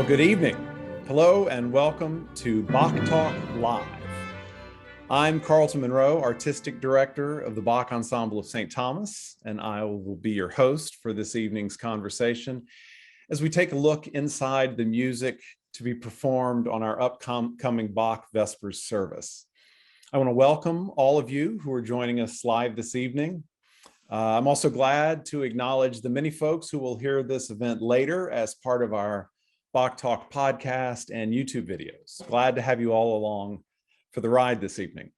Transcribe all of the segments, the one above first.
Good evening. Hello and welcome to BachTalk Live. I'm Carlton Monroe, Artistic Director of the Bach Ensemble of St. Thomas, and I will be your host for this evening's conversation as we take a look inside the music to be performed on our upcoming Bach Vespers service. I want to welcome all of you who are joining us live this evening. I'm also glad to acknowledge the many folks who will hear this event later as part of our BachTalk podcast and YouTube videos. Glad to have you all along for the ride this evening.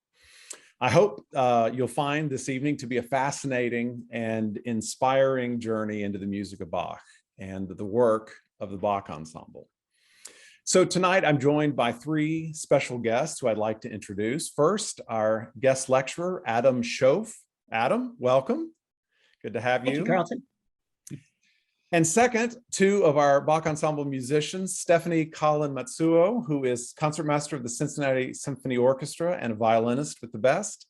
I hope you'll find this evening to be a fascinating and inspiring journey into the music of Bach and the work of the Bach Ensemble. So tonight I'm joined by three special guests who I'd like to introduce. First, our guest lecturer, Adam Shoaff. Adam, welcome. Good to have you. Thank you, Carlton. And second, two of our Bach Ensemble musicians, Stefani Matsuo, who is concertmaster of the Cincinnati Symphony Orchestra and a violinist with the best,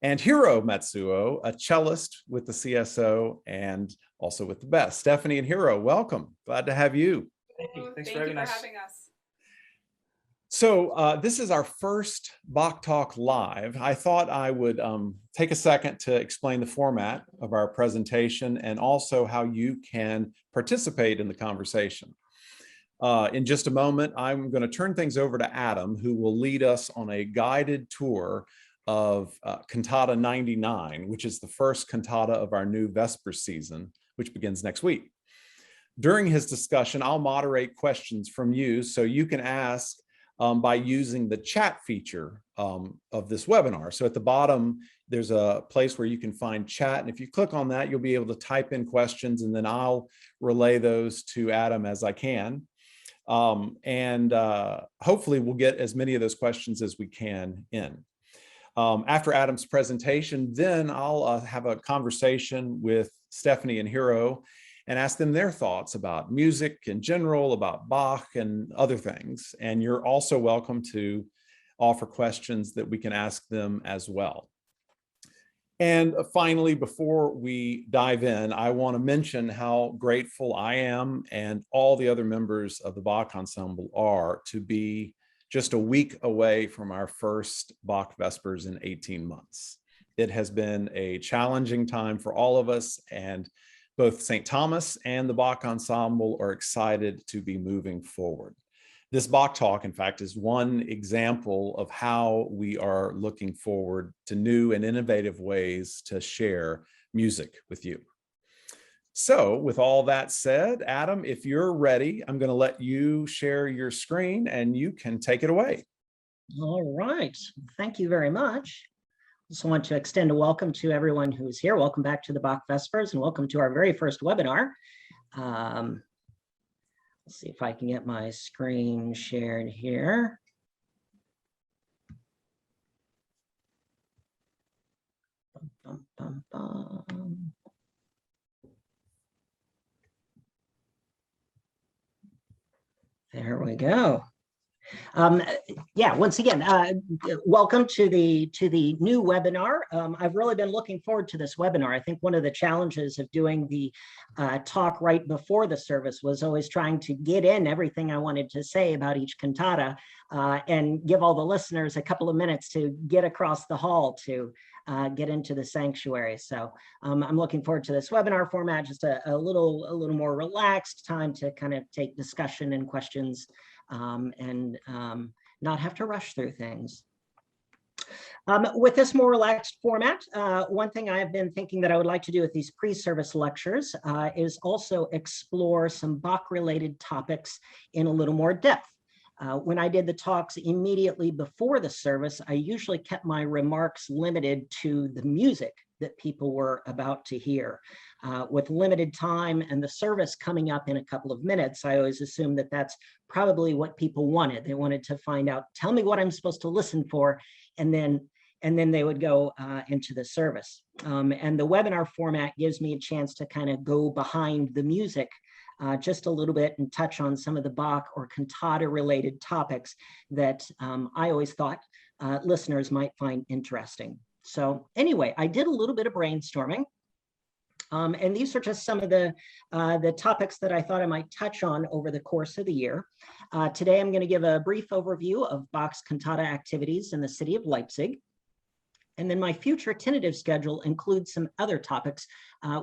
and Hiro Matsuo, a cellist with the CSO and also with the best. Stefani and Hiro, welcome. Glad to have you. Thank you. Thanks for having us. So this is our first BachTalk Live. I thought I would take a second to explain the format of our presentation and also how you can participate in the conversation. In just a moment, I'm going to turn things over to Adam, who will lead us on a guided tour of Cantata 99, which is the first cantata of our new Vespers season, which begins next week. During his discussion, I'll moderate questions from you so you can ask by using the chat feature of this webinar. So at the bottom, there's a place where you can find chat. And if you click on that, you'll be able to type in questions and then I'll relay those to Adam as I can. Hopefully we'll get as many of those questions as we can in. After Adam's presentation, then I'll have a conversation with Stefani and Hiro and ask them their thoughts about music in general, about Bach and other things. And you're also welcome to offer questions that we can ask them as well. And finally, before we dive in, I want to mention how grateful I am and all the other members of the Bach Ensemble are to be just a week away from our first Bach Vespers in 18 months. It has been a challenging time for all of us, and both St. Thomas and the Bach Ensemble are excited to be moving forward. This BachTalk, in fact, is one example of how we are looking forward to new and innovative ways to share music with you. So with all that said, Adam, if you're ready, I'm going to let you share your screen and you can take it away. All right. Thank you very much. Also want to extend a welcome to everyone who's here. Welcome back to the Bach Vespers and welcome to our very first webinar. Let's see if I can get my screen shared here. Bum, bum, bum, bum. There we go. Yeah, once again, welcome to the new webinar. I've really been looking forward to this webinar. I think one of the challenges of doing the talk right before the service was always trying to get in everything I wanted to say about each cantata and give all the listeners a couple of minutes to get across the hall to get into the sanctuary. So I'm looking forward to this webinar format, just a little more relaxed time to kind of take discussion and questions and not have to rush through things. With this more relaxed format, one thing I have been thinking that I would like to do with these pre-service lectures is also explore some Bach-related topics in a little more depth. When I did the talks immediately before the service, I usually kept my remarks limited to the music that people were about to hear. With limited time and the service coming up in a couple of minutes, I always assumed that that's probably what people wanted. They wanted to find out, tell me what I'm supposed to listen for, and then they would go into the service. And the webinar format gives me a chance to kind of go behind the music just a little bit and touch on some of the Bach or cantata related topics that I always thought listeners might find interesting. So anyway, I did a little bit of brainstorming And these are just some of the topics that I thought I might touch on over the course of the year. Today, I'm going to give a brief overview of Bach's cantata activities in the city of Leipzig. And then my future tentative schedule includes some other topics,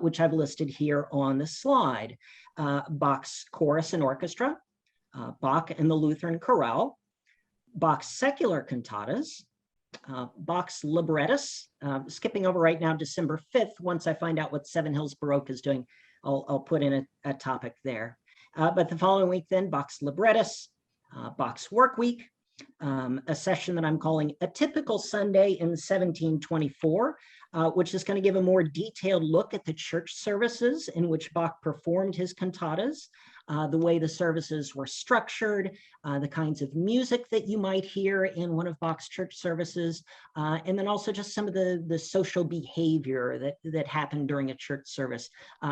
which I've listed here on the slide. Bach's chorus and orchestra, Bach and the Lutheran chorale, Bach's secular cantatas, Bach's librettists. Skipping over right now, December 5th, once I find out what Seven Hills Baroque is doing, I'll put in a topic there. But the following week then, Bach's librettists, Bach's work week, a session that I'm calling A Typical Sunday in 1724, which is going to give a more detailed look at the church services in which Bach performed his cantatas, the way the services were structured, the kinds of music that you might hear in one of Bach's church services, and then also just some of the social behavior that happened during a church service,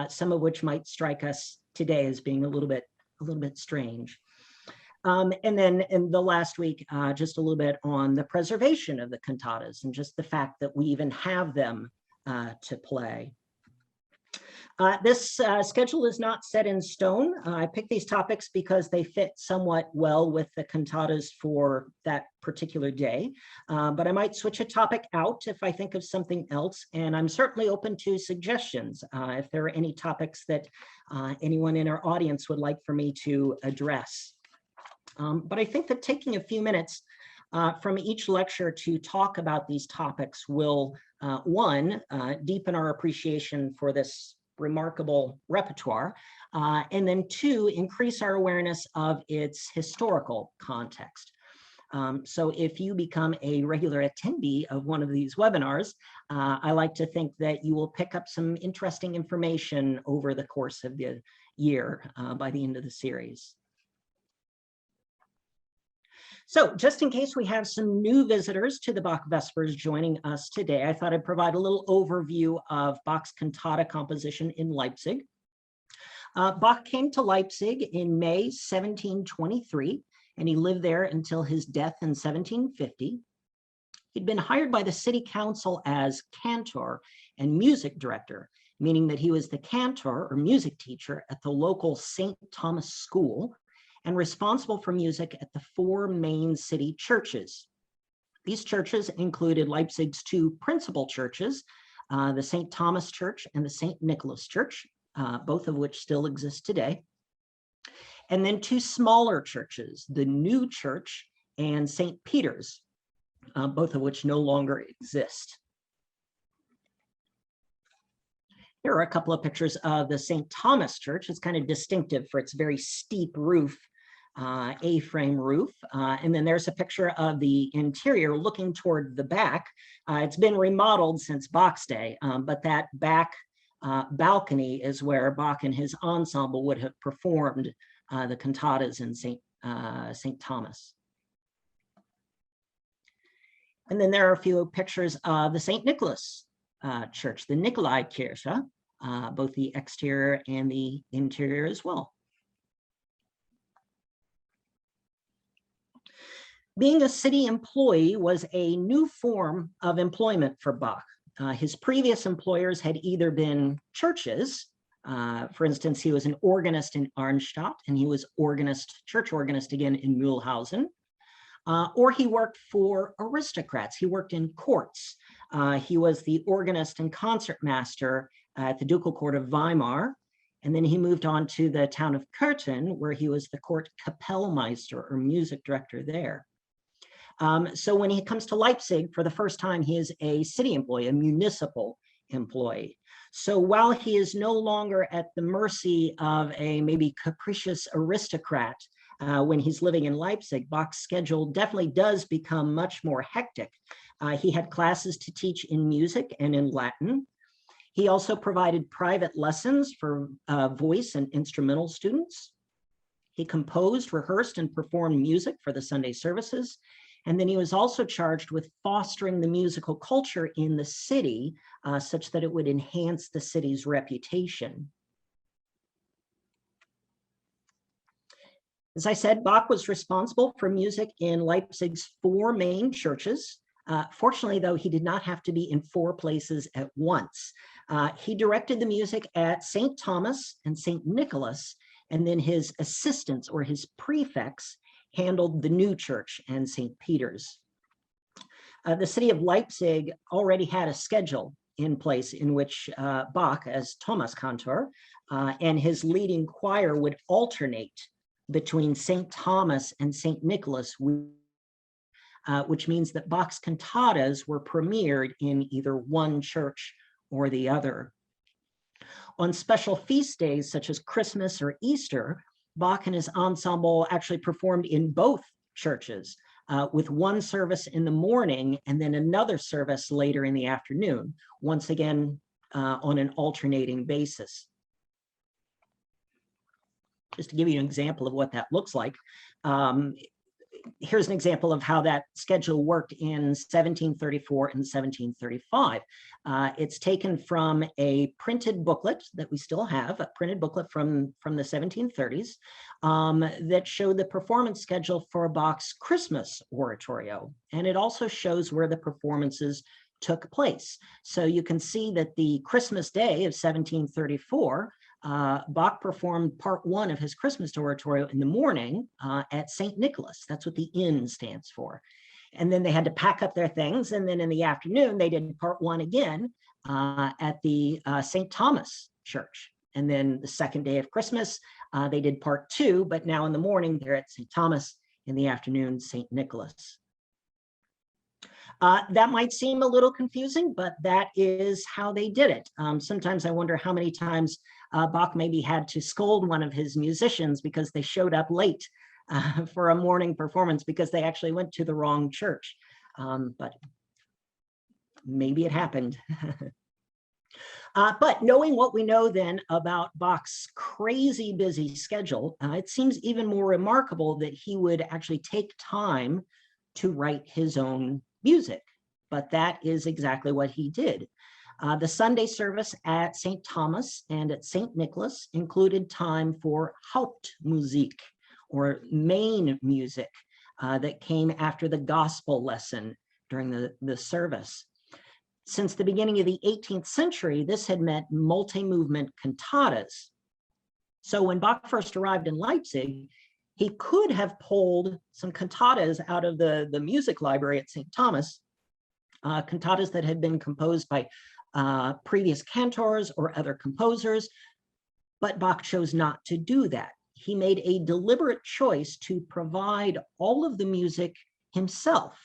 some of which might strike us today as being a little bit strange. And then in the last week, just a little bit on the preservation of the cantatas and just the fact that we even have them to play. This schedule is not set in stone. I picked these topics because they fit somewhat well with the cantatas for that particular day, but I might switch a topic out if I think of something else, and I'm certainly open to suggestions if there are any topics that anyone in our audience would like for me to address. But I think that taking a few minutes from each lecture to talk about these topics will, one, deepen our appreciation for this remarkable repertoire, and then two, increase our awareness of its historical context. So if you become a regular attendee of one of these webinars, I like to think that you will pick up some interesting information over the course of the year by the end of the series. So just in case we have some new visitors to the Bach Vespers joining us today, I thought I'd provide a little overview of Bach's cantata composition in Leipzig. Bach came to Leipzig in May 1723, and he lived there until his death in 1750. He'd been hired by the city council as cantor and music director, meaning that he was the cantor or music teacher at the local St. Thomas school, and responsible for music at the 4 main city churches. These churches included Leipzig's 2 principal churches, the St. Thomas Church and the St. Nicholas Church, both of which still exist today. And then 2 smaller churches, the New Church and St. Peter's, both of which no longer exist. Here are a couple of pictures of the St. Thomas Church. It's kind of distinctive for its very steep roof, A-frame roof. And then there's a picture of the interior looking toward the back. It's been remodeled since Bach's day, but that back balcony is where Bach and his ensemble would have performed the cantatas in St. Thomas. And then there are a few pictures of the St. Nicholas Church, the Nikolaikirche, both the exterior and the interior as well. Being a city employee was a new form of employment for Bach. His previous employers had either been churches, for instance, he was an organist in Arnstadt, and he was church organist again in Mühlhausen, or he worked for aristocrats. He worked in courts. He was the organist and concertmaster at the Ducal Court of Weimar, and then he moved on to the town of Kärnten, where he was the court Kapellmeister or music director there. So when he comes to Leipzig for the first time, he is a city employee, a municipal employee. So while he is no longer at the mercy of a maybe capricious aristocrat when he's living in Leipzig, Bach's schedule definitely does become much more hectic. He had classes to teach in music and in Latin. He also provided private lessons for voice and instrumental students. He composed, rehearsed, and performed music for the Sunday services. And then he was also charged with fostering the musical culture in the city such that it would enhance the city's reputation. As I said, Bach was responsible for music in Leipzig's 4 main churches, Fortunately, though, he did not have to be in 4 places at once. He directed the music at St. Thomas and St. Nicholas, and then his assistants or his prefects handled the new church and St. Peter's. The city of Leipzig already had a schedule in place in which Bach, as Thomas cantor, and his leading choir would alternate between St. Thomas and St. Nicholas, which means that Bach's cantatas were premiered in either one church or the other. On special feast days, such as Christmas or Easter, Bach and his ensemble actually performed in both churches, with one service in the morning and then another service later in the afternoon, once again on an alternating basis. Just to give you an example of what that looks like, here's an example of how that schedule worked in 1734 and 1735. It's taken from a printed booklet that we still have, a printed booklet from the 1730s that showed the performance schedule for Bach's Christmas oratorio. And it also shows where the performances took place. So you can see that the Christmas day of 1734, Bach performed part 1 of his Christmas oratorio in the morning at St. Nicholas. That's what the inn stands for. And then they had to pack up their things. And then in the afternoon, they did part 1 again at the St. Thomas Church. And then the second day of Christmas, they did part 2, but now in the morning, they're at St. Thomas, in the afternoon, St. Nicholas. That might seem a little confusing, but that is how they did it. Sometimes I wonder how many times Bach maybe had to scold one of his musicians because they showed up late for a morning performance because they actually went to the wrong church. But maybe it happened. But knowing what we know then about Bach's crazy busy schedule, it seems even more remarkable that he would actually take time to write his own music, but that is exactly what he did. The Sunday service at St. Thomas and at St. Nicholas included time for Hauptmusik, or main music, that came after the gospel lesson during the service. Since the beginning of the 18th century, this had meant multi-movement cantatas. So when Bach first arrived in Leipzig, he could have pulled some cantatas out of the music library at St. Thomas, cantatas that had been composed by previous cantors or other composers, but Bach chose not to do that. He made a deliberate choice to provide all of the music himself,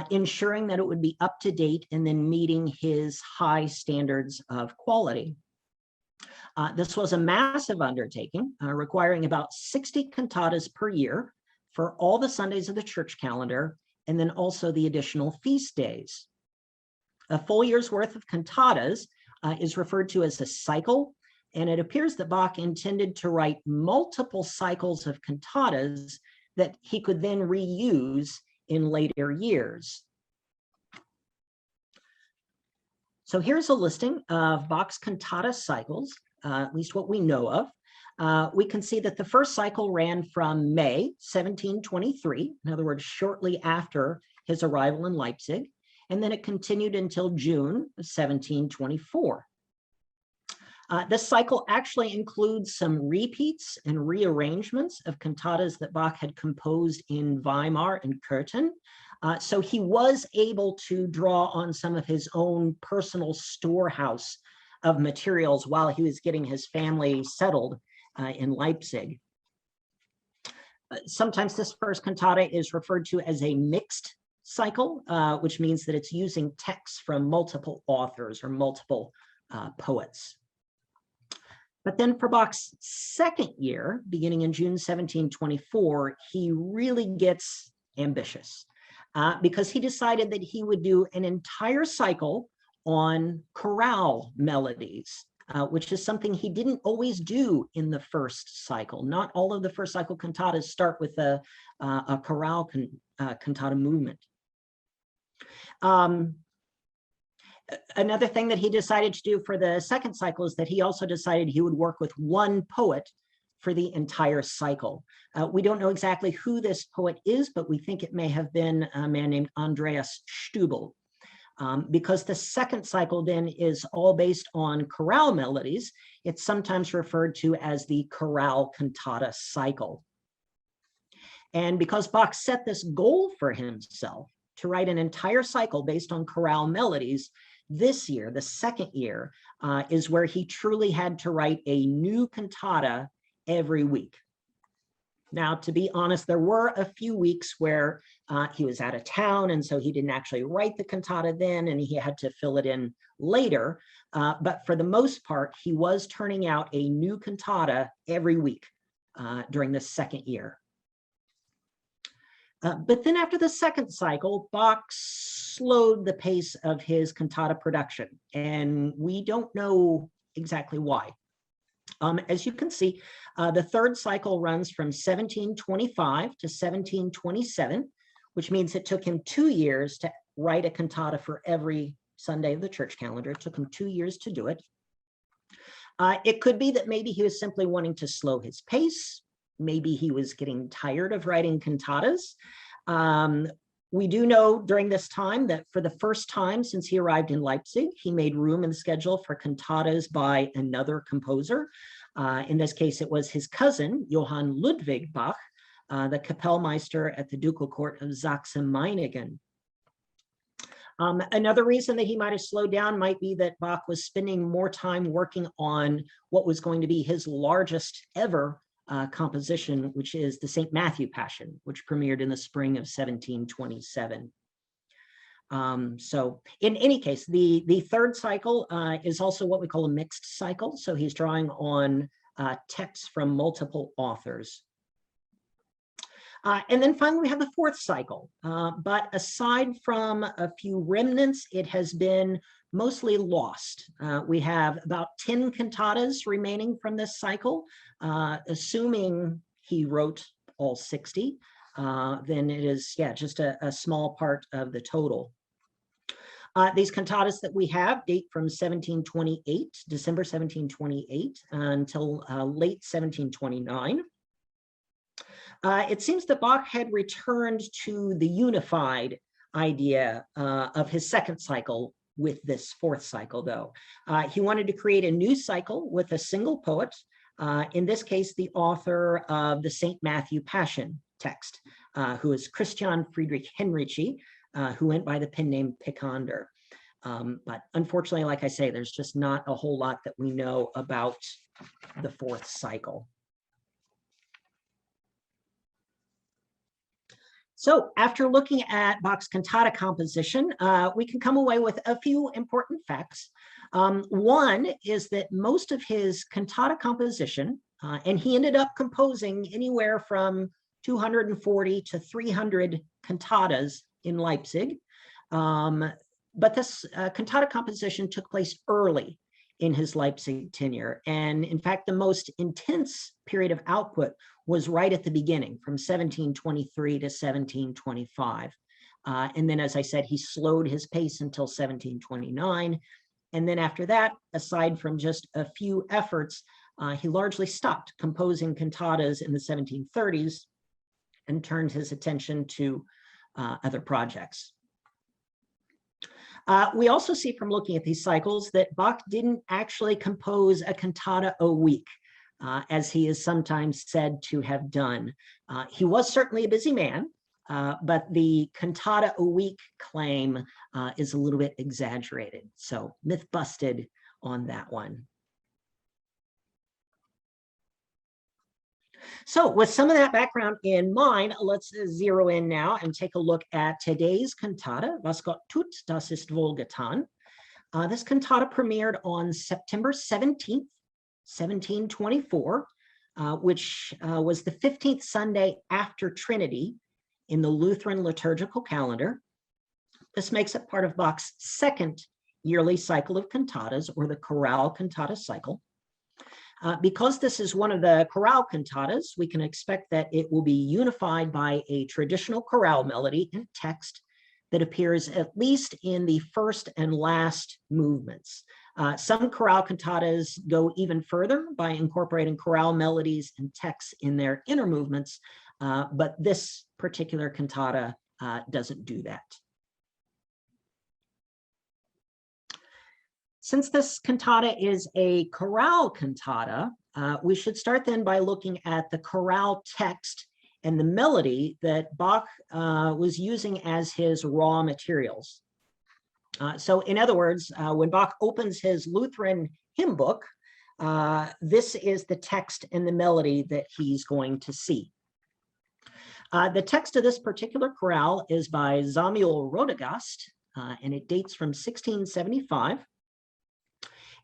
ensuring that it would be up to date and then meeting his high standards of quality. This was a massive undertaking, requiring about 60 cantatas per year for all the Sundays of the church calendar, and then also the additional feast days. A full year's worth of cantatas is referred to as a cycle, and it appears that Bach intended to write multiple cycles of cantatas that he could then reuse in later years. So here's a listing of Bach's cantata cycles, at least what we know of. We can see that the first cycle ran from May 1723, in other words, shortly after his arrival in Leipzig, and then it continued until June of 1724. This cycle actually includes some repeats and rearrangements of cantatas that Bach had composed in Weimar and Kärnten. So he was able to draw on some of his own personal storehouse of materials while he was getting his family settled in Leipzig. Sometimes this first cantata is referred to as a mixed cycle, which means that it's using texts from multiple authors or multiple poets. But then for Bach's second year, beginning in June 1724, he really gets ambitious because he decided that he would do an entire cycle on chorale melodies, which is something he didn't always do in the first cycle. Not all of the first cycle cantatas start with a chorale cantata movement. Another thing that he decided to do for the second cycle is that he also decided he would work with one poet for the entire cycle. We don't know exactly who this poet is, but we think it may have been a man named Andreas Stubel. Because the second cycle then is all based on chorale melodies, it's sometimes referred to as the chorale cantata cycle. And because Bach set this goal for himself to write an entire cycle based on chorale melodies, this year, the second year, is where he truly had to write a new cantata every week. Now, to be honest, there were a few weeks where he was out of town, and so he didn't actually write the cantata then, and he had to fill it in later. But for the most part, he was turning out a new cantata every week during the second year. But then after the second cycle, Bach slowed the pace of his cantata production, and we don't know exactly why. As you can see, the third cycle runs from 1725 to 1727, which means it took him 2 years to write a cantata for every Sunday of the church calendar. It took him 2 years to do it. It could be that maybe he was simply wanting to slow his pace. Maybe he was getting tired of writing cantatas. We do know during this time that for the first time since he arrived in Leipzig, he made room in the schedule for cantatas by another composer. In this case, it was his cousin, Johann Ludwig Bach, the Kapellmeister at the Ducal Court of Sachsen-Meiningen. Another reason that he might have slowed down might be that Bach was spending more time working on what was going to be his largest ever composition, which is the St. Matthew Passion, which premiered in the spring of 1727. So in any case, the third cycle is also what we call a mixed cycle. So he's drawing on texts from multiple authors. And then finally, we have the fourth cycle. But aside from a few remnants, it has been mostly lost. We have about 10 cantatas remaining from this cycle, assuming he wrote all 60, then it is, yeah, just a small part of the total. These cantatas that we have date from 1728, December 1728, until late 1729. It seems that Bach had returned to the unified idea of his second cycle with this fourth cycle, though. He wanted to create a new cycle with a single poet, in this case, the author of the St. Matthew Passion text, who is Christian Friedrich Henrici, who went by the pen name Picander. But unfortunately, like I say, there's just not a whole lot that we know about the fourth cycle. So after looking at Bach's cantata composition, we can come away with a few important facts. One is that most of his cantata composition, and he ended up composing anywhere from 240 to 300 cantatas in Leipzig. But this cantata composition took place early in his Leipzig tenure. And in fact, the most intense period of output was right at the beginning, from 1723 to 1725. And then, as I said, he slowed his pace until 1729. And then after that, aside from just a few efforts, he largely stopped composing cantatas in the 1730s and turned his attention to other projects. We also see from looking at these cycles that Bach didn't actually compose a cantata a week, as he is sometimes said to have done. He was certainly a busy man, but the cantata a week claim is a little bit exaggerated. So myth busted on that one. So with some of that background in mind, let's zero in now and take a look at today's cantata, Was Gott tut, das ist wohl getan. This cantata premiered on September 17th, 1724, which was the 15th Sunday after Trinity in the Lutheran liturgical calendar. This makes it part of Bach's second yearly cycle of cantatas, or the chorale cantata cycle. Because this is one of the chorale cantatas, we can expect that it will be unified by a traditional chorale melody and text that appears at least in the first and last movements. Some chorale cantatas go even further by incorporating chorale melodies and texts in their inner movements, but this particular cantata doesn't do that. Since this cantata is a chorale cantata, we should start then by looking at the chorale text and the melody that Bach was using as his raw materials. So in other words, when Bach opens his Lutheran hymn book, this is the text and the melody that he's going to see. The text of this particular chorale is by Samuel Rodegast, and it dates from 1675.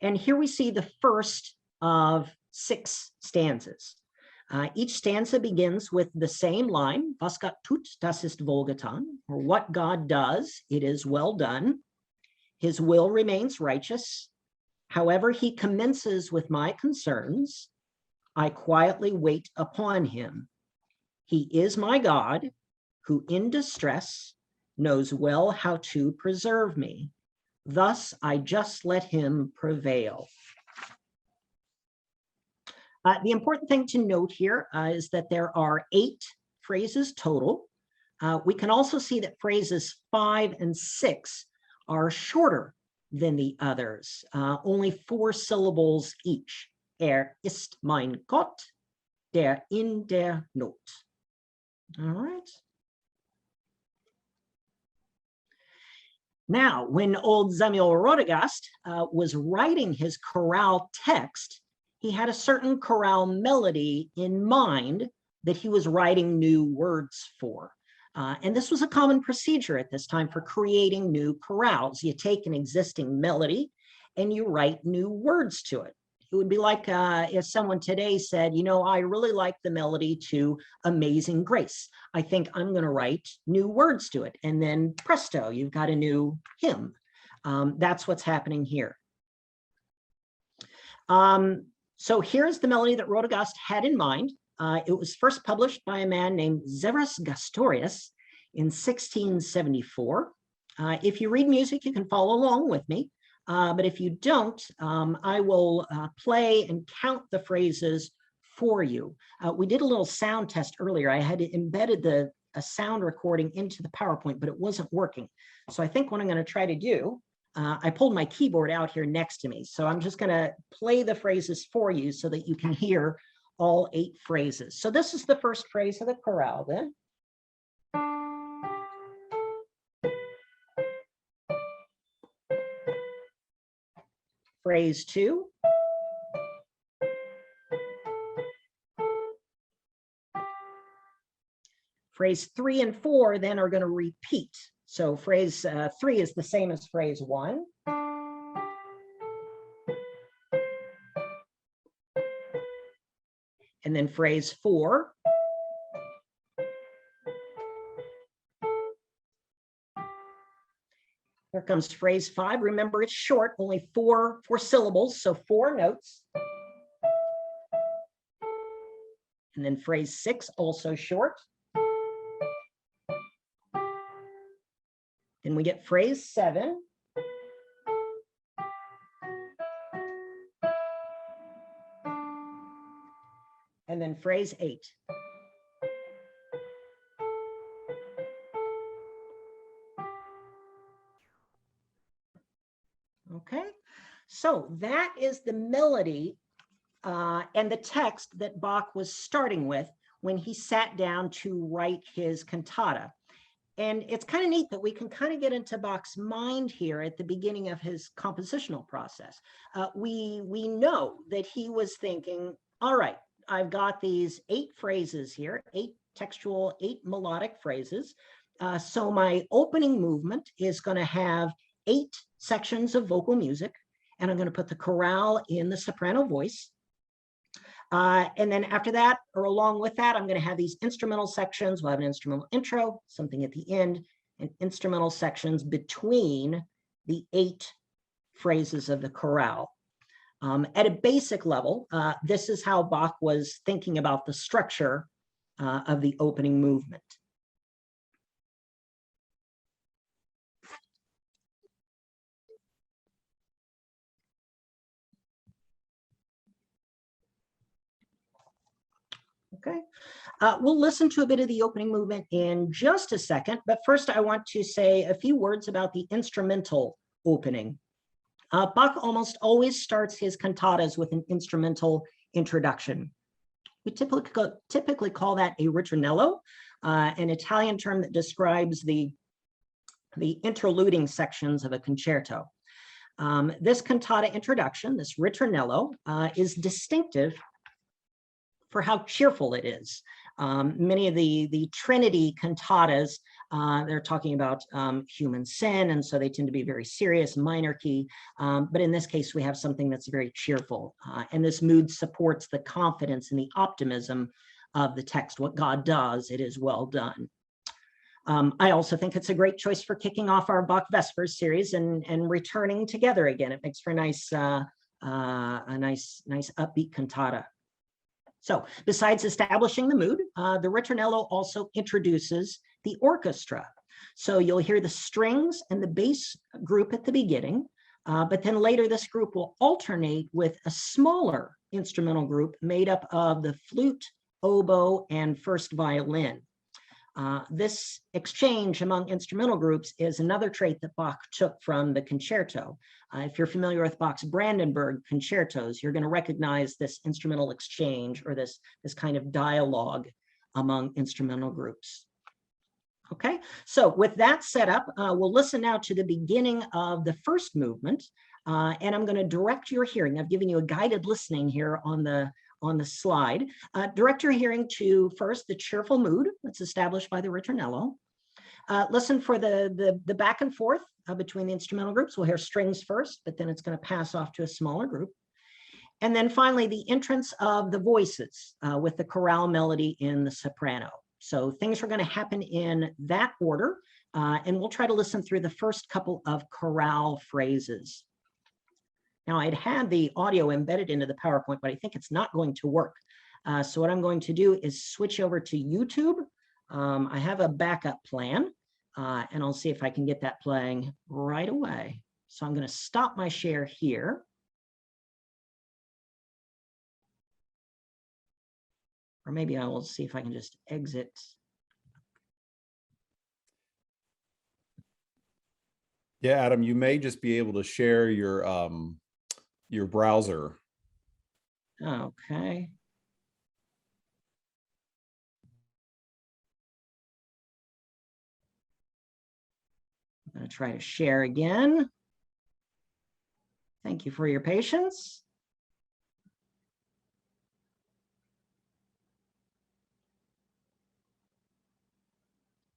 And here we see the first of 6 stanzas. Each stanza begins with the same line, Was Gott tut, das ist wohlgetan, or what God does, it is well done. His will remains righteous. However, he commences with my concerns. I quietly wait upon him. He is my God, who in distress knows well how to preserve me. Thus, I just let him prevail. The important thing to note here is that there are 8 phrases total. We can also see that phrases 5 and 6 are shorter than the others, only 4 syllables each. Ist mein Gott, der in der Not. All right. Now, when old Samuel Rodegast was writing his chorale text, he had a certain chorale melody in mind that he was writing new words for. And this was a common procedure at this time for creating new chorales. You take an existing melody and you write new words to it. It would be like if someone today said, you know, I really like the melody to Amazing Grace. I think I'm going to write new words to it. And then presto, you've got a new hymn. That's what's happening here. So here's the melody that Rodegast had in mind. It was first published by a man named Severus Gastorius in 1674. If you read music, you can follow along with me. But if you don't, I will play and count the phrases for you. We did a little sound test earlier. I had embedded a sound recording into the PowerPoint, but it wasn't working. So I think what I'm going to try to do, I pulled my keyboard out here next to me. So I'm just going to play the phrases for you so that you can hear all 8 phrases. So this is the first phrase of the chorale then. Phrase 2. Phrase 3 and 4 then are going to repeat. So phrase 3 is the same as phrase 1. And then phrase 4. Here comes phrase 5. Remember, it's short, only four syllables, so 4 notes. And then phrase 6, also short. Then we get phrase 7. And then phrase 8. Okay, so that is the melody and the text that Bach was starting with when he sat down to write his cantata. And it's kind of neat that we can kind of get into Bach's mind here at the beginning of his compositional process. We know that he was thinking, all right, I've got these 8 phrases here, 8 textual, 8 melodic phrases. So my opening movement is going to have 8 sections of vocal music, and I'm going to put the chorale in the soprano voice. And then after that, or along with that, I'm going to have these instrumental sections. We'll have an instrumental intro, something at the end, and instrumental sections between the 8 phrases of the chorale. At a basic level, this is how Bach was thinking about the structure of the opening movement. Okay. We'll listen to a bit of the opening movement in just a second, but first I want to say a few words about the instrumental opening. Bach almost always starts his cantatas with an instrumental introduction. We typically call that a ritornello, an Italian term that describes the interluding sections of a concerto. This cantata introduction, this ritornello, is distinctive for how cheerful it is. Many of the Trinity cantatas, they're talking about human sin, and so they tend to be very serious, minor key. But in this case, we have something that's very cheerful. And this mood supports the confidence and the optimism of the text. What God does, it is well done. I also think it's a great choice for kicking off our Bach Vespers series and returning together again. It makes for a nice upbeat cantata. So besides establishing the mood, the ritornello also introduces the orchestra. So you'll hear the strings and the bass group at the beginning, but then later this group will alternate with a smaller instrumental group made up of the flute, oboe, and first violin. This exchange among instrumental groups is another trait that Bach took from the concerto. If you're familiar with Bach's Brandenburg concertos, you're going to recognize this instrumental exchange or this kind of dialogue among instrumental groups. Okay, so with that set up, we'll listen now to the beginning of the first movement, and I'm going to direct your hearing. I've given you a guided listening here on the slide. Direct your hearing to first the cheerful mood that's established by the ritornello. Listen for the back and forth between the instrumental groups. We'll hear strings first, but then it's going to pass off to a smaller group. And then finally, the entrance of the voices with the chorale melody in the soprano. So things are going to happen in that order, and we'll try to listen through the first couple of chorale phrases. Now, I'd had the audio embedded into the PowerPoint, but I think it's not going to work. So what I'm going to do is switch over to YouTube. I have a backup plan, and I'll see if I can get that playing right away. So I'm going to stop my share here. Or maybe I will see if I can just exit. Yeah, Adam, you may just be able to share your browser. Okay. I'm going to try to share again. Thank you for your patience.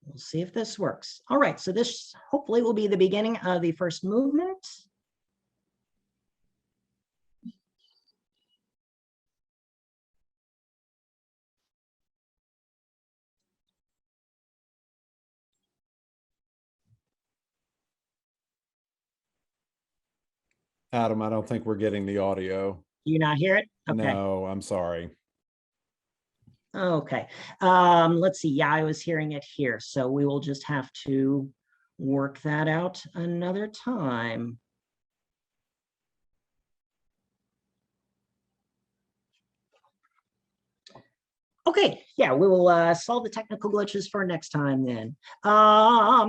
We'll see if this works. All right, so this hopefully will be the beginning of the first movement. Adam, I don't think we're getting the audio. Do you not hear it? Okay. No, I'm sorry. Okay. Let's see. Yeah, I was hearing it here. So we will just have to work that out another time. Okay. Yeah, we will solve the technical glitches for next time then. All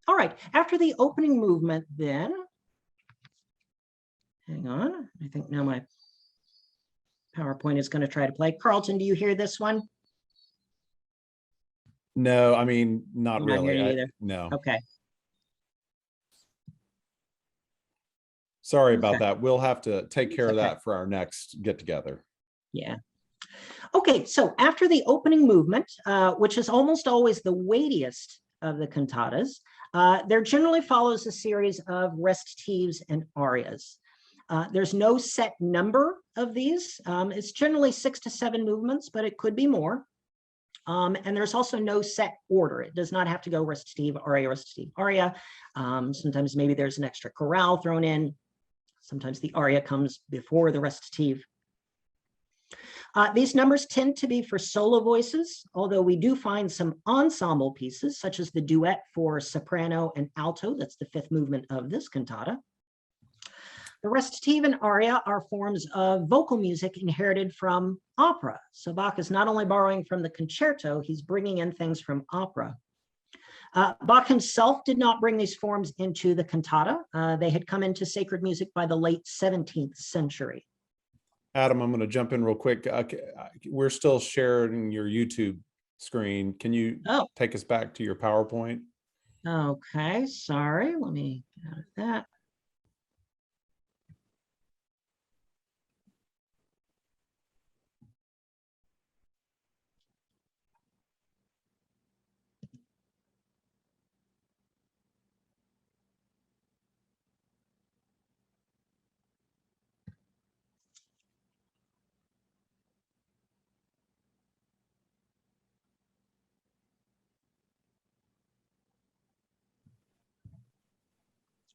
right. After the opening movement then, hang on. I think now my PowerPoint is going to try to play. Carlton, do you hear this one? No, I mean, not I'm not really. hearing it either. No. Okay. Sorry about that. We'll have to take care of okay. that for our next get together. Yeah. Okay, so after the opening movement, which is almost always the weightiest of the cantatas, there generally follows a series of recitatives and arias. There's no set number of these. It's generally 6 to 7 movements, but it could be more. And there's also no set order. It does not have to go recitative, aria. Sometimes maybe there's an extra chorale thrown in. Sometimes the aria comes before the recitative. These numbers tend to be for solo voices, although we do find some ensemble pieces, such as the duet for soprano and alto. That's the 5th movement of this cantata. The recitative and aria are forms of vocal music inherited from opera. So Bach is not only borrowing from the concerto, he's bringing in things from opera. Bach himself did not bring these forms into the cantata. They had come into sacred music by the late 17th century. Adam, I'm going to jump in real quick. We're still sharing your YouTube screen. Can you take us back to your PowerPoint? Okay, sorry. Let me get out of that.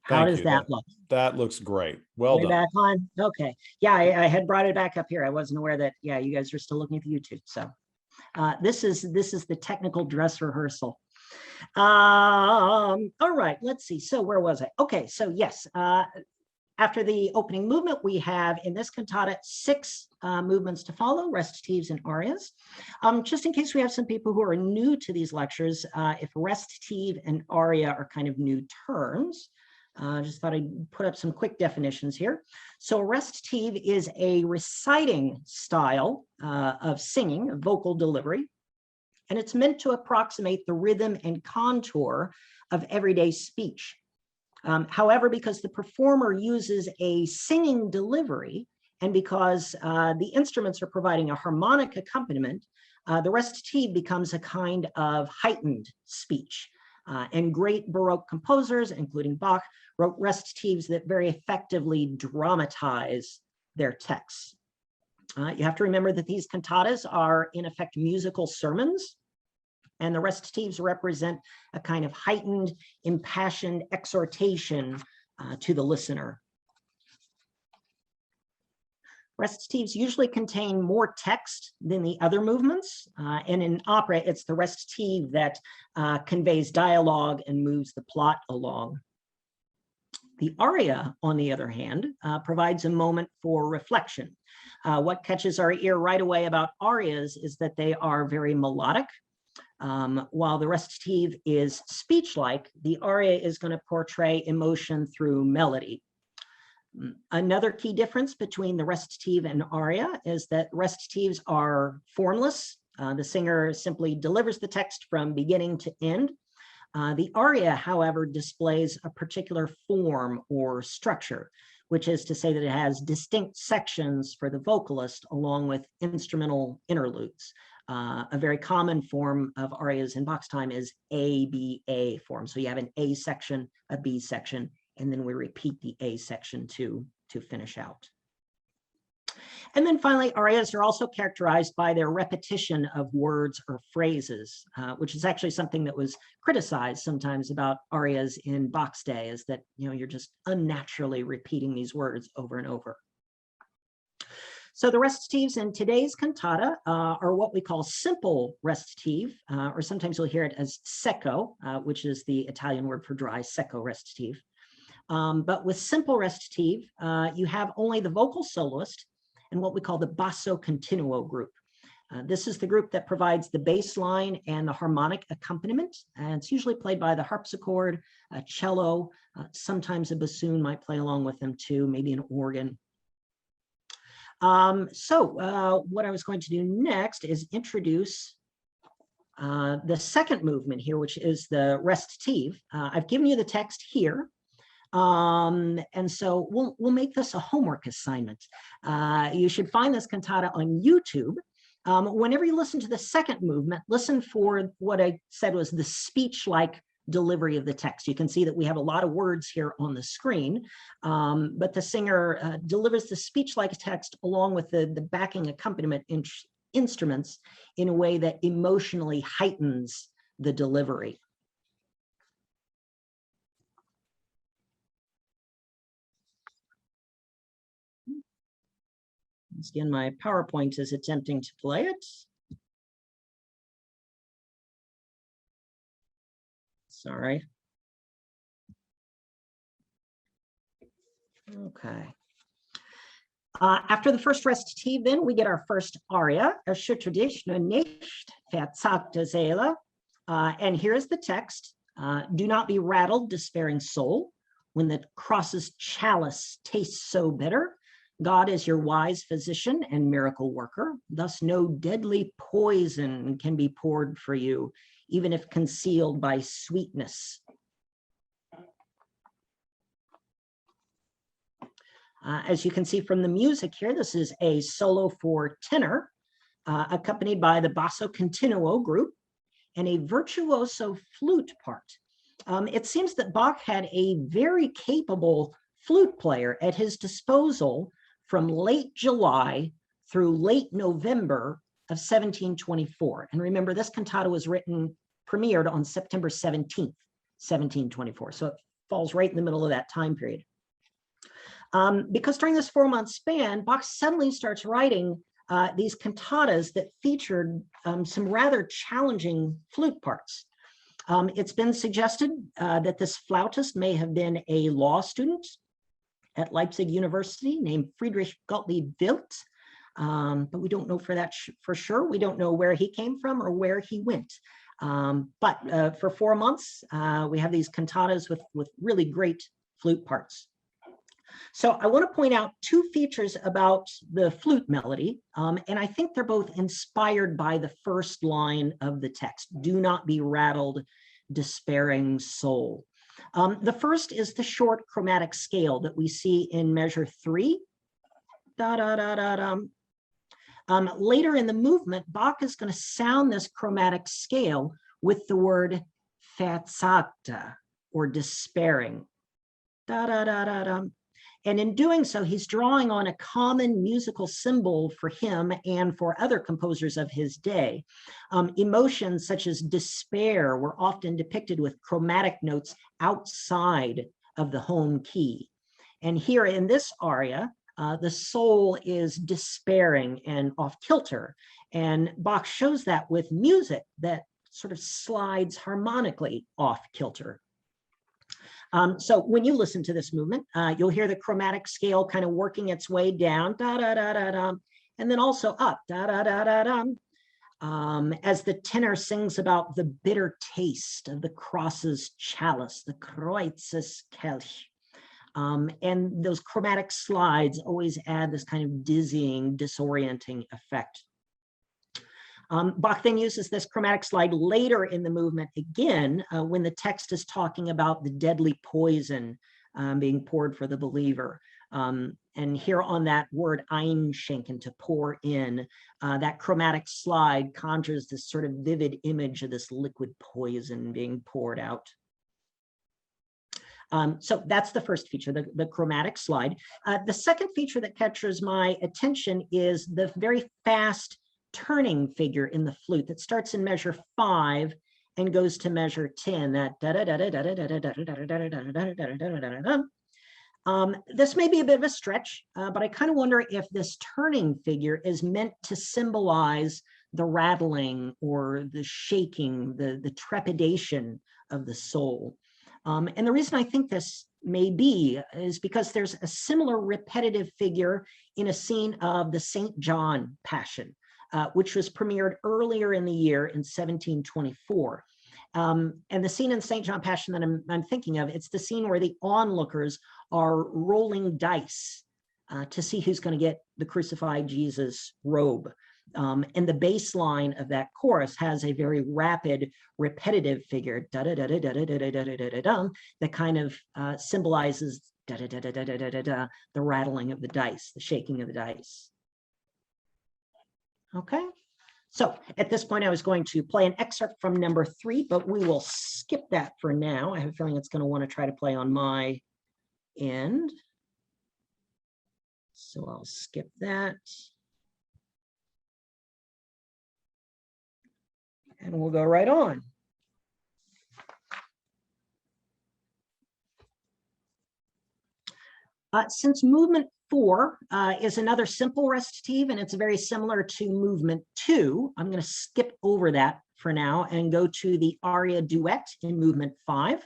How does that look? That looks great. Well done. Back on. Okay. Yeah, I had brought it back up here. I wasn't aware that, yeah, you guys are still looking at YouTube. So this is the technical dress rehearsal. All right, let's see. So where was I? Okay, so yes, after the opening movement, we have in this cantata 6 movements to follow, recitatives and arias. Just in case we have some people who are new to these lectures, if recitative and aria are kind of new terms, just thought I'd put up some quick definitions here. So a recitative is a reciting style of singing, vocal delivery, and it's meant to approximate the rhythm and contour of everyday speech. However, because the performer uses a singing delivery, and because the instruments are providing a harmonic accompaniment, the recitative becomes a kind of heightened speech. And great Baroque composers, including Bach, wrote recitatives that very effectively dramatize their texts. You have to remember that these cantatas are, in effect, musical sermons, and the recitatives represent a kind of heightened, impassioned exhortation to the listener. Recitatives usually contain more text than the other movements, and in opera, it's the recitative that conveys dialogue and moves the plot along. The aria, on the other hand, provides a moment for reflection. What catches our ear right away about arias is that they are very melodic. While the recitative is speech-like, the aria is going to portray emotion through melody. Another key difference between the recitative and aria is that recitatives are formless. The singer simply delivers the text from beginning to end. The aria, however, displays a particular form or structure, which is to say that it has distinct sections for the vocalist along with instrumental interludes. A very common form of arias in Bach's time is A-B-A form. So you have an A section, a B section, and then we repeat the A section to finish out. And then finally, arias are also characterized by their repetition of words or phrases, which is actually something that was criticized sometimes about arias in Bach's day, is that, you know, you're just unnaturally repeating these words over and over. So the recitatives in today's cantata are what we call simple recitative, or sometimes you'll hear it as secco, which is the Italian word for dry, secco recitative. But with simple recitative, you have only the vocal soloist and what we call the basso continuo group. This is the group that provides the bass line and the harmonic accompaniment, and it's usually played by the harpsichord, a cello, sometimes a bassoon might play along with them too, maybe an organ. What I was going to do next is introduce the second movement here, which is the recitative. I've given you the text here. And so we'll make this a homework assignment. You should find this cantata on YouTube. Whenever you listen to the second movement, listen for what I said was the speech-like delivery of the text. You can see that we have a lot of words here on the screen, but the singer delivers the speech-like text along with the backing accompaniment instruments in a way that emotionally heightens the delivery. Once again, my PowerPoint is attempting to play it. Sorry. Okay. After the first recitative, then we get our first aria, Erschüttert nicht, verzagte Seele. And here's the text. Do not be rattled, despairing soul, when the cross's chalice tastes so bitter. God is your wise physician and miracle worker. Thus no deadly poison can be poured for you, even if concealed by sweetness. As you can see from the music here, this is a solo for tenor, accompanied by the basso continuo group and a virtuoso flute part. It seems that Bach had a very capable flute player at his disposal from late July through late November of 1724. And remember, this cantata was premiered on September 17th, 1724. So it falls right in the middle of that time period. Because during this 4-month span, Bach suddenly starts writing these cantatas that featured some rather challenging flute parts. It's been suggested that this flautist may have been a law student at Leipzig University named Friedrich Gottlieb Wild, but we don't know for sure. We don't know where he came from or where he went. But for 4 months, we have these cantatas with really great flute parts. So I want to point out 2 features about the flute melody, and I think they're both inspired by the first line of the text, do not be rattled, despairing soul. The first is the short chromatic scale that we see in measure 3. Da, da, da, da, da. Later in the movement, Bach is going to sound this chromatic scale with the word verzagte, or despairing. Da, da, da, da, da. And in doing so, he's drawing on a common musical symbol for him and for other composers of his day. Emotions such as despair were often depicted with chromatic notes outside of the home key. And here in this aria, the soul is despairing and off kilter. And Bach shows that with music that sort of slides harmonically off kilter. So when you listen to this movement, you'll hear the chromatic scale kind of working its way down, da da da da da, and then also up, da da da da da, as the tenor sings about the bitter taste of the cross's chalice, the Kreuzes Kelch. And those chromatic slides always add this kind of dizzying, disorienting effect. Bach then uses this chromatic slide later in the movement again, when the text is talking about the deadly poison being poured for the believer. And here on that word einschenken, to pour in, that chromatic slide conjures this sort of vivid image of this liquid poison being poured out. So that's the first feature, the chromatic slide. The second feature that captures my attention is the very fast turning figure in the flute that starts in measure 5 and goes to measure 10. That this may be a bit of a stretch, but I kind of wonder if this turning figure is meant to symbolize the rattling or the shaking, the trepidation of the soul. And the reason I think this may be is because there's a similar repetitive figure in a scene of the St. John Passion, which was premiered earlier in the year in 1724. And the scene in St. John Passion that I'm thinking of, it's the scene where the onlookers are rolling dice to see who's going to get the crucified Jesus robe. And the bass line of that chorus has a very rapid, repetitive figure, that kind of symbolizes the rattling of the dice, the shaking of the dice. Okay, so at this point, I was going to play an excerpt from number 3, but we will skip that for now. I have a feeling it's going to want to try to play on my end. So I'll skip that. And we'll go right on. Since movement 4 is another simple recitative, and it's very similar to movement 2, I'm going to skip over that for now and go to the aria duet in movement 5.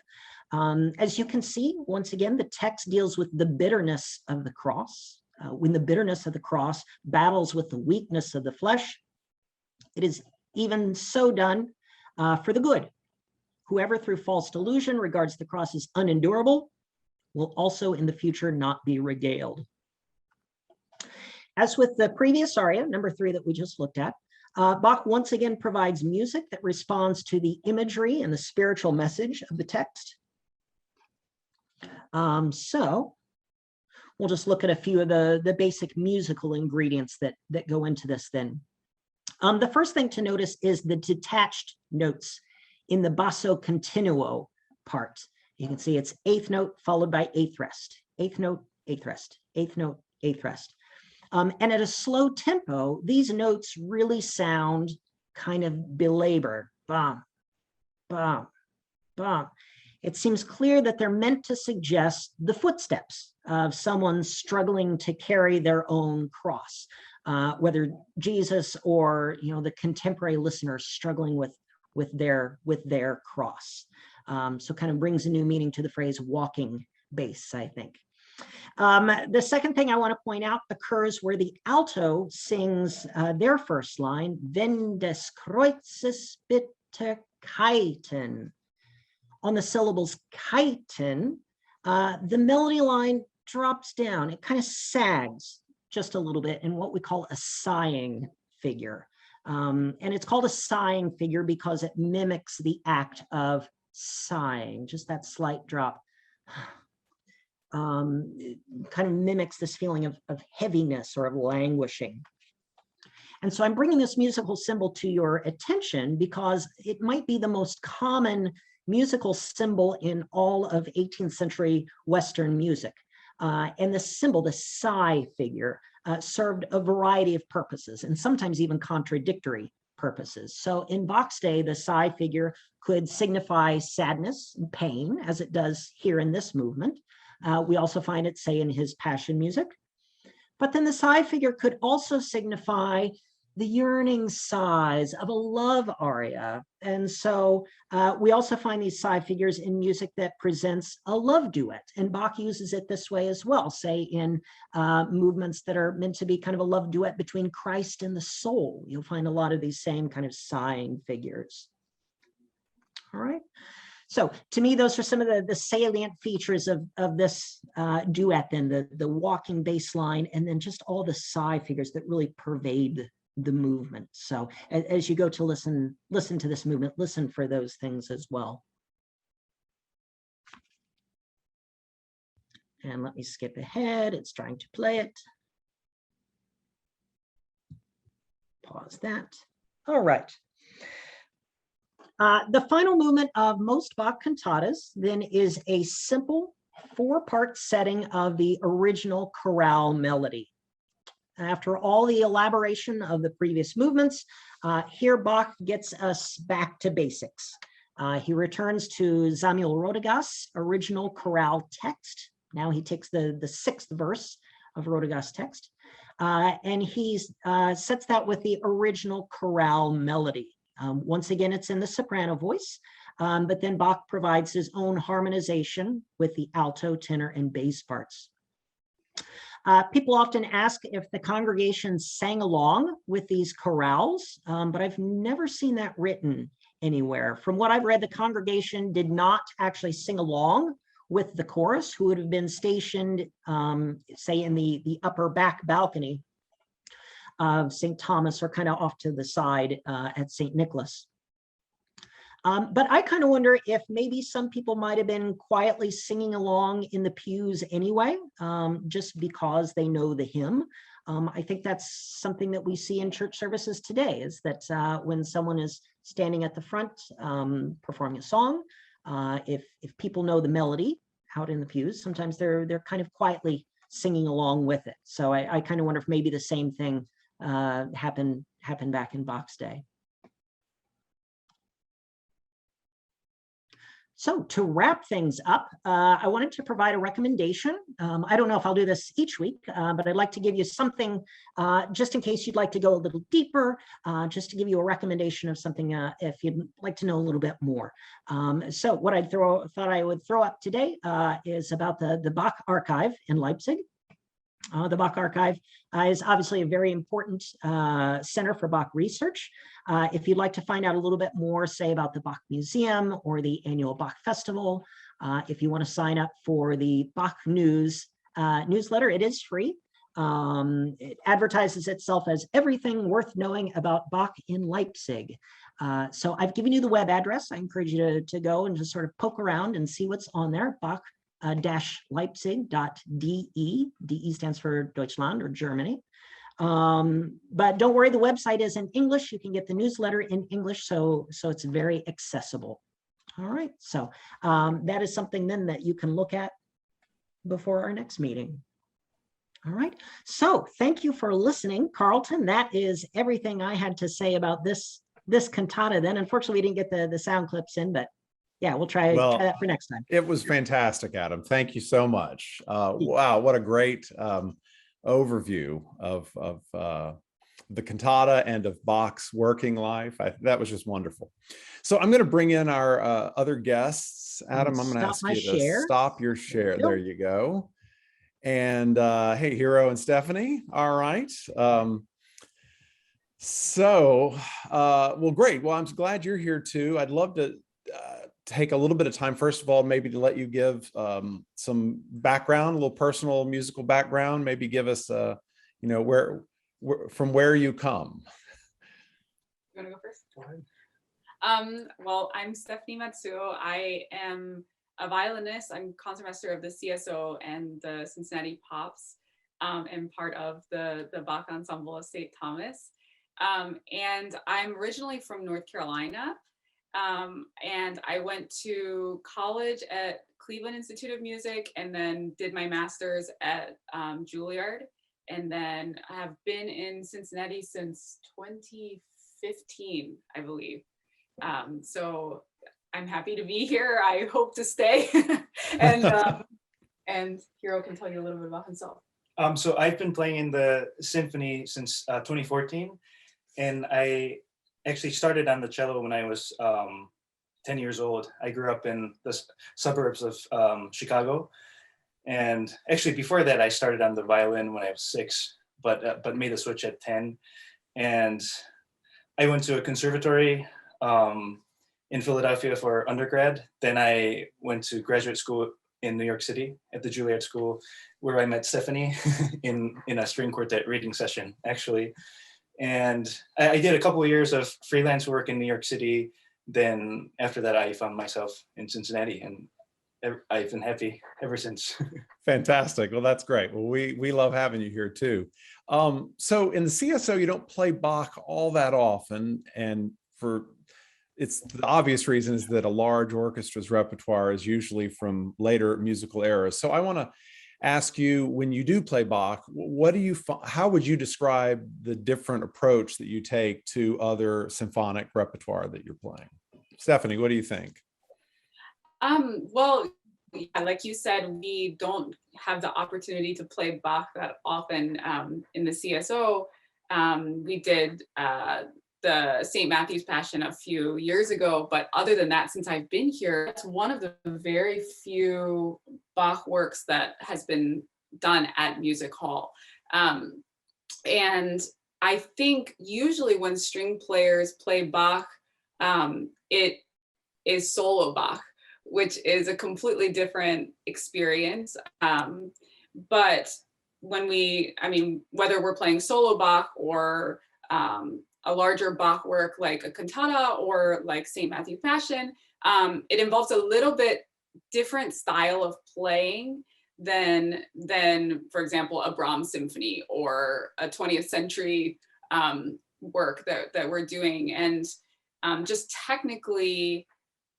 As you can see, once again, the text deals with the bitterness of the cross. When the bitterness of the cross battles with the weakness of the flesh, it is even so done for the good. Whoever through false delusion regards the cross as unendurable will also in the future not be regaled. As with the previous aria, number 3 that we just looked at, Bach once again provides music that responds to the imagery and the spiritual message of the text. So we'll just look at a few of the basic musical ingredients that go into this then. The first thing to notice is the detached notes in the basso continuo part. You can see it's 8th note followed by 8th rest, 8th note, 8th rest, 8th note, 8th rest. And at a slow tempo, these notes really sound kind of belabored. Bum, bum, bum. It seems clear that they're meant to suggest the footsteps of someone struggling to carry their own cross, whether Jesus or the contemporary listeners struggling with their cross. So kind of brings a new meaning to the phrase walking bass, I think. The second thing I want to point out occurs where the alto sings their first line, "Wenn des Kreuzes Bitterkeiten." On the syllables "keiten," the melody line drops down. It kind of sags just a little bit in what we call a sighing figure. And it's called a sighing figure because it mimics the act of sighing, just that slight drop. It kind of mimics this feeling of heaviness or of languishing. And so I'm bringing this musical symbol to your attention because it might be the most common musical symbol in all of 18th century Western music. And the symbol, the sigh figure, served a variety of purposes and sometimes even contradictory purposes. So in Bach's day, the sigh figure could signify sadness and pain, as it does here in this movement. We also find it, say, in his Passion music. But then the sigh figure could also signify the yearning sighs of a love aria. And so we also find these sigh figures in music that presents a love duet. And Bach uses it this way as well, say in movements that are meant to be kind of a love duet between Christ and the soul. You'll find a lot of these same kind of sighing figures. All right. So to me, those are some of the salient features of this duet, then the walking bass line, and then just all the sigh figures that really pervade the movement. So as you go to listen to this movement, listen for those things as well. And let me skip ahead. It's trying to play it. Pause that. All right. The final movement of most Bach cantatas then is a simple 4-part setting of the original chorale melody. After all the elaboration of the previous movements, here Bach gets us back to basics. He returns to Samuel Rodegas' original chorale text. Now he takes the 6th verse of Rodegas' text, and he sets that with the original chorale melody. Once again, it's in the soprano voice, but then Bach provides his own harmonization with the alto, tenor, and bass parts. People often ask if the congregation sang along with these chorales, but I've never seen that written anywhere. From what I've read, the congregation did not actually sing along with the chorus, who would have been stationed, say, in the upper back balcony of St. Thomas, or kind of off to the side at St. Nicholas. But I kind of wonder if maybe some people might have been quietly singing along in the pews anyway, just because they know the hymn. I think that's something that we see in church services today, is that when someone is standing at the front performing a song, if people know the melody out in the pews, sometimes they're kind of quietly singing along with it. So I kind of wonder if maybe the same thing happened back in Bach's day. So to wrap things up, I wanted to provide a recommendation. I don't know if I'll do this each week, but I'd like to give you something just in case you'd like to go a little deeper, just to give you a recommendation of something if you'd like to know a little bit more. So what I thought I would throw up today is about the Bach Archive in Leipzig. The Bach Archive is obviously a very important center for Bach research. If you'd like to find out a little bit more, say about the Bach Museum or the annual Bach Festival, if you want to sign up for the Bach News newsletter, it is free. It advertises itself as everything worth knowing about Bach in Leipzig. So I've given you the web address. I encourage you to go and just sort of poke around and see what's on there. Bach-Leipzig.de. DE stands for Deutschland or Germany. But don't worry, the website is in English. You can get the newsletter in English, so it's very accessible. All right, so that is something then that you can look at before our next meeting. All right, so thank you for listening, Carlton. That is everything I had to say about this cantata then. Unfortunately, we didn't get the sound clips in, but yeah, we'll try that for next time. It was fantastic, Adam. Thank you so much. Wow, what a great overview of the cantata and of Bach's working life. That was just wonderful. So I'm going to bring in our other guests. Adam, I'm going to ask you to stop your share. There you go. And hey, Hiro and Stefani. All right. Well, great. Well, I'm glad you're here too. I'd love to take a little bit of time, first of all, maybe to let you give some background, a little personal musical background, maybe give us, from where you come. You want to go first? Go ahead. Well, I'm Stefani Matsuo. I am a violinist. I'm concertmaster of the CSO and the Cincinnati Pops, and part of the Bach Ensemble of St. Thomas. And I'm originally from North Carolina. And I went to college at Cleveland Institute of Music and then did my master's at Juilliard. And then I have been in Cincinnati since 2015, I believe. So I'm happy to be here. I hope to stay. And Hiro can tell you a little bit about himself. So I've been playing in the symphony since 2014. And I actually started on the cello when I was 10 years old. I grew up in the suburbs of Chicago. And actually before that, I started on the violin when I was 6, but made the switch at 10. And I went to a conservatory in Philadelphia for undergrad. Then I went to graduate school in New York City at the Juilliard School, where I met Stefani in a string quartet reading session, actually. And I did a couple of years of freelance work in New York City. Then after that, I found myself in Cincinnati, and I've been happy ever since. Fantastic. Well, that's great. Well, we love having you here too. So in the CSO, you don't play Bach all that often, and it's the obvious reason is that a large orchestra's repertoire is usually from later musical eras. So I want to ask you, when you do play Bach, how would you describe the different approach that you take to other symphonic repertoire that you're playing? Stefani, what do you think? Well, yeah, like you said, we don't have the opportunity to play Bach that often in the CSO. We did the St. Matthew's Passion a few years ago, but other than that, since I've been here, it's one of the very few Bach works that has been done at Music Hall. And I think usually when string players play Bach, it is solo Bach, which is a completely different experience. But whether we're playing solo Bach or a larger Bach work like a cantata or like St. Matthew Passion, it involves a little bit different style of playing than for example, a Brahms symphony or a 20th century work that we're doing. And just technically,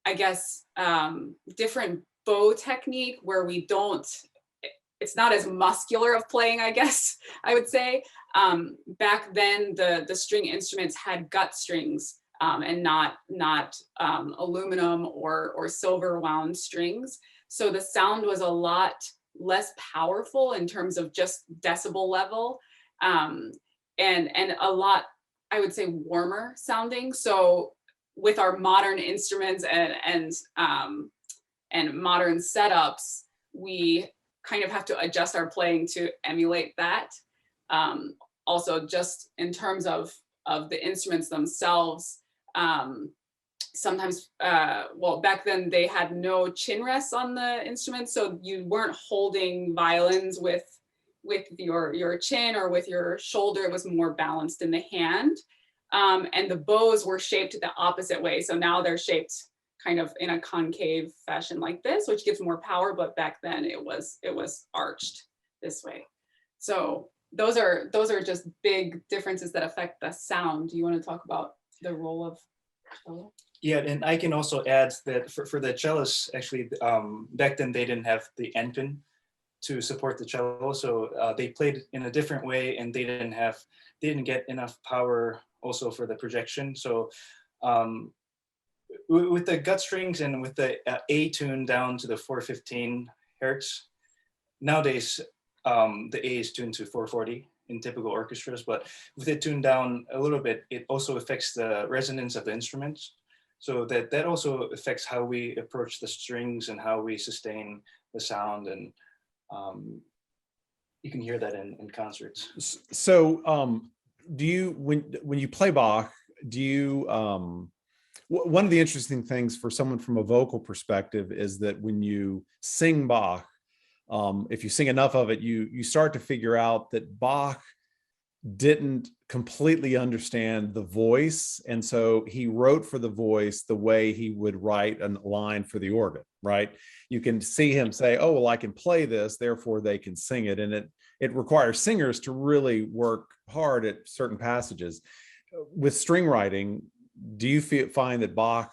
I guess, different bow technique where it's not as muscular of playing, I guess I would say. Back then, the string instruments had gut strings and not aluminum or silver wound strings. So the sound was a lot less powerful in terms of just decibel level, and a lot, I would say, warmer sounding. So with our modern instruments and modern setups, we kind of have to adjust our playing to emulate that. Also, just in terms of the instruments themselves, sometimes, well, back then they had no chin rests on the instruments, so you weren't holding violins with your chin or with your shoulder. It was more balanced in the hand. And the bows were shaped the opposite way. So now they're shaped kind of in a concave fashion like this, which gives more power, but back then it was arched this way. So those are just big differences that affect the sound. Do you want to talk about the role of cello? Yeah, and I can also add that for the cellists, actually, back then they didn't have the end pin to support the cello, so they played in a different way, and they didn't get enough power also for the projection. So with the gut strings and with the A tune down to the 415 hertz, nowadays the A is tuned to 440 in typical orchestras, but with it tuned down a little bit, it also affects the resonance of the instruments. So that also affects how we approach the strings and how we sustain the sound, and you can hear that in concerts. So do you, when you play Bach, do you, one of the interesting things for someone from a vocal perspective is that when you sing Bach, if you sing enough of it, you start to figure out that Bach didn't completely understand the voice. And so he wrote for the voice the way he would write a line for the organ, right? You can see him say, oh, well, I can play this, therefore they can sing it. And it requires singers to really work hard at certain passages. With string writing, do you find that Bach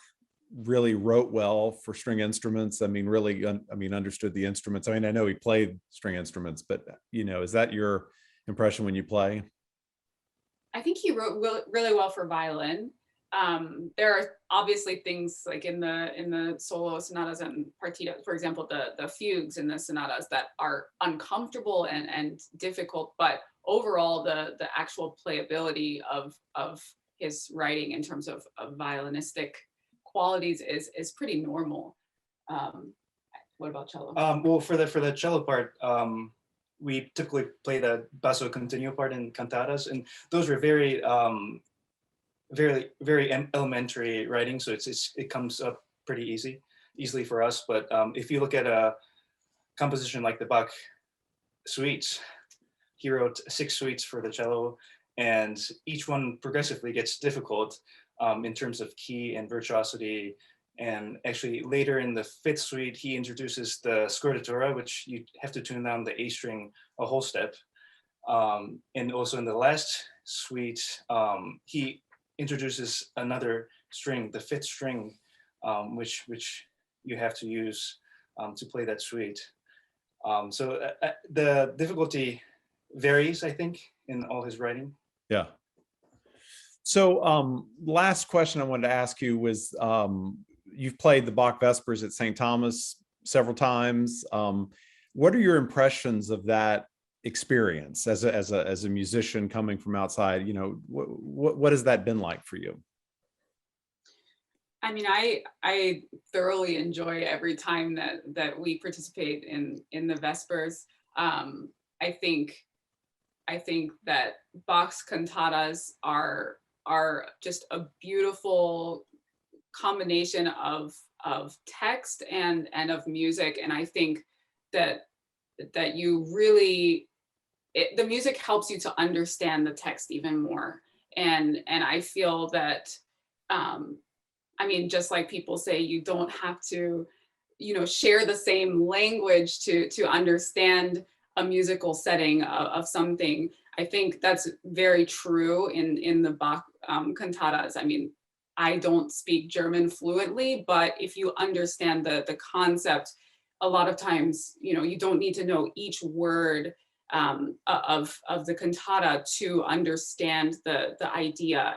really wrote well for string instruments? I mean, really, understood the instruments. I mean, I know he played string instruments, but is that your impression when you play? I think he wrote really well for violin. There are obviously things like in the solo sonatas and partitas, for example, the fugues in the sonatas that are uncomfortable and difficult, but overall the actual playability of his writing in terms of violinistic qualities is pretty normal. What about cello? Well, for the cello part, we typically play the basso continuo part in cantatas, and those were very elementary writing, so it comes up pretty easily for us. But if you look at a composition like the Bach suites, he wrote 6 suites for the cello, and each one progressively gets difficult in terms of key and virtuosity. And actually later in the 5th suite, he introduces the scordatura, which you have to tune down the A string a whole step. And also in the last suite, he introduces another string, the 5th string, which you have to use to play that suite. So the difficulty varies, I think, in all his writing. Yeah. So last question I wanted to ask you was, you've played the Bach Vespers at St. Thomas several times. What are your impressions of that experience as a musician coming from outside? What has that been like for you? I mean, I thoroughly enjoy every time that we participate in the Vespers. I think that Bach's cantatas are just a beautiful combination of text and of music, and I think that you really, the music helps you to understand the text even more, and I feel that I mean, just like people say, you don't have to share the same language to understand a musical setting of something. I think that's very true in the Bach cantatas. I mean, I don't speak German fluently, but if you understand the concept, a lot of times, you don't need to know each word of the cantata to understand the idea.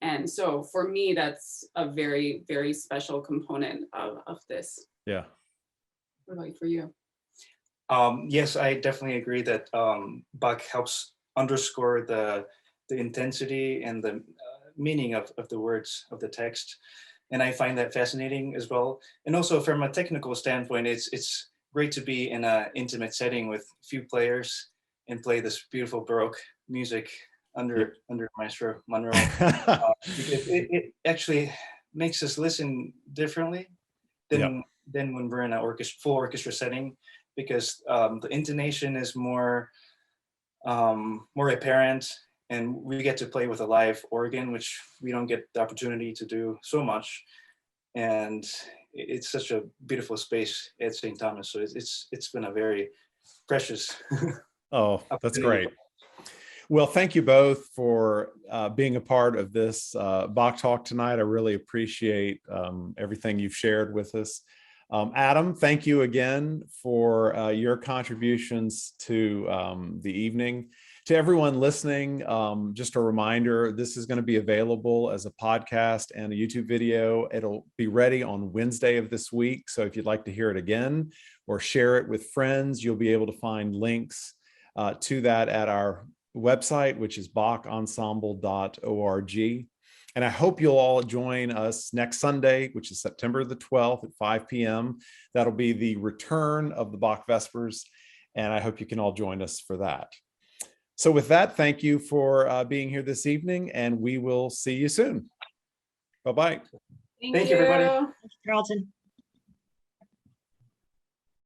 And so for me, that's a very, very special component of this. Yeah. What about for you? Yes, I definitely agree that Bach helps underscore the intensity and the meaning of the words of the text, and I find that fascinating as well. And also from a technical standpoint, it's great to be in an intimate setting with few players and play this beautiful Baroque music under Maestro Monroe. Because it actually makes us listen differently than when we're in an full orchestra setting, because the intonation is more apparent, and we get to play with a live organ, which we don't get the opportunity to do so much. And it's such a beautiful space at St. Thomas. So it's been a very precious. Oh, that's great. Well, thank you both for being a part of this Bach Talk tonight. I really appreciate everything you've shared with us. Adam, thank you again for your contributions to the evening. To everyone listening, just a reminder, this is going to be available as a podcast and a YouTube video. It'll be ready on Wednesday of this week. So if you'd like to hear it again or share it with friends, you'll be able to find links to that at our website, which is bachensemble.org. And I hope you'll all join us next Sunday, which is September the 12th at 5 p.m. That'll be the return of the Bach Vespers. And I hope you can all join us for that. So with that, thank you for being here this evening, and we will see you soon. Bye-bye. Thank you, everybody. Carlton.